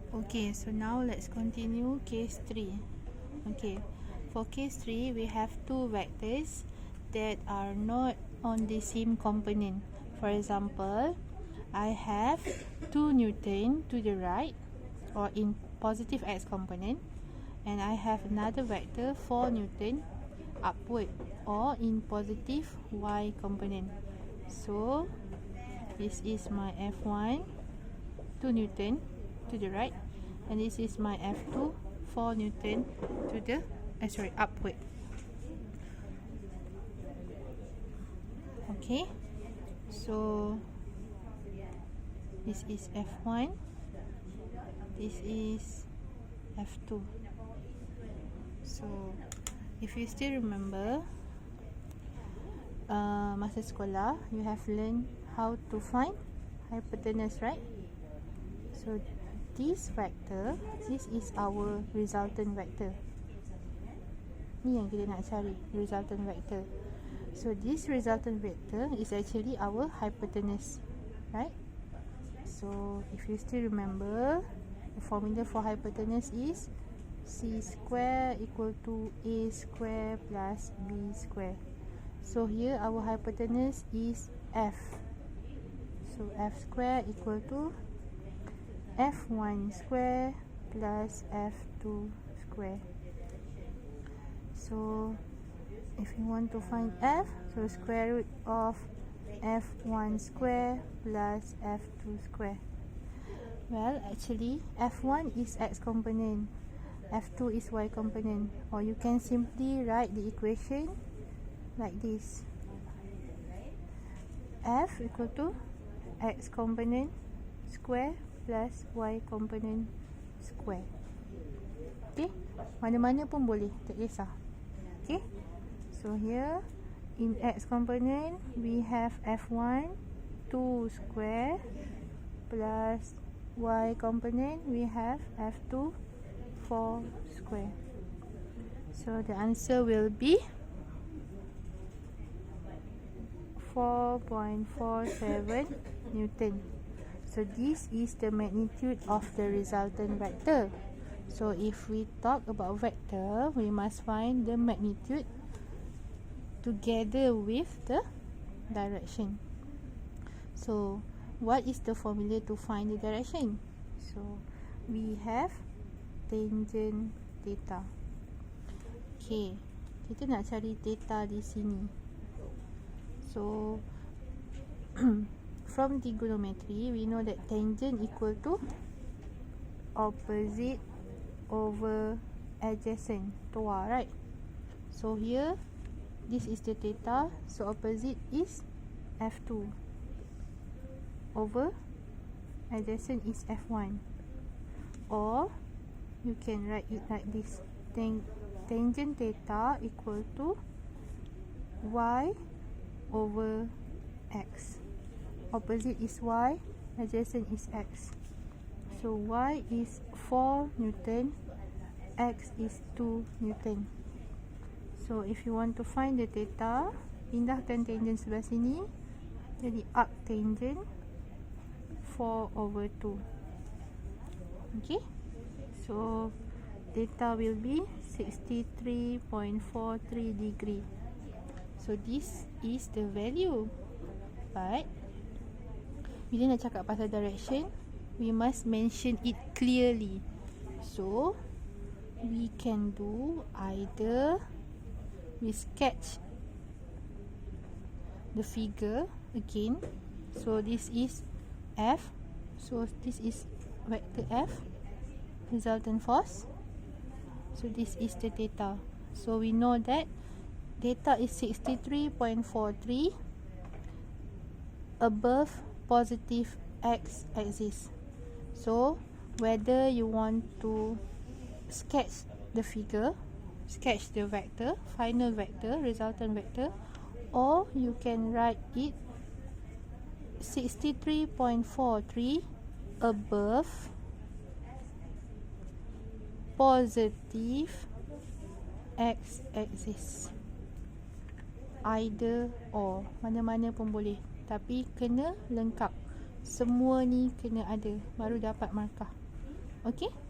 Okay, so now let's continue case 3. Okay, for case 3, we have two vectors that are not on the same component. For example, I have 2 Newton to the right, or in positive x component, and I have another vector 4 Newton upward, or in positive y component. So this is my F1 2 Newton to the right, and this is my F2 4 Newton to the upward. Okay, so this is F1, this is F2. So if you still remember, masa sekolah you have learned how to find hypotenuse, right? So this vector, this is our resultant vector. Ni yang kita nak cari, resultant vector. So this resultant vector is actually our hypotenuse, right? So if you still remember, the formula for hypotenuse is c square equal to a square plus b square. So here our hypotenuse is f. So f square equal to F1 square plus F2 square. So if you want to find F, so square root of F1 square plus F2 square. Well, actually F1 is x component, F2 is y component, or you can simply write the equation like this. F equal to x component square plus y component square. Okay, mana-mana pun boleh, tak kisah. Okay, so here in x component we have F1 2 square plus y component we have F2 4 square. So the answer will be 4.47 Newton. So this is the magnitude of the resultant vector. So if we talk about vector, we must find the magnitude together with the direction. So what is the formula to find the direction? So we have tangent theta. Okay, kita nak cari theta di sini. So from trigonometry, we know that tangent equal to opposite over adjacent, TOA, right? So here, this is the theta, so opposite is F2 over adjacent is F1. Or you can write it like this: tangent theta equal to y over x. Opposite is y, adjacent is x. So y is 4 Newton, x is 2 Newton. So if you want to find the theta, pindahkan tangent sebelah sini, jadi arctangent 4 over 2. Okay, so theta will be 63.43 degree. So this is the value. But bila nak cakap pasal direction, we must mention it clearly. So we can do either we sketch the figure again. So this is F. So this is vector F, resultant force. So this is the theta. So we know that theta is 63.43 above positive x axis. So whether you want to sketch the figure, sketch the vector, final vector, resultant vector, or you can write it 63.43 above positive x axis. Either or, mana-mana pun boleh, tapi kena lengkap. Semua ni kena ada, baru dapat markah. Okay.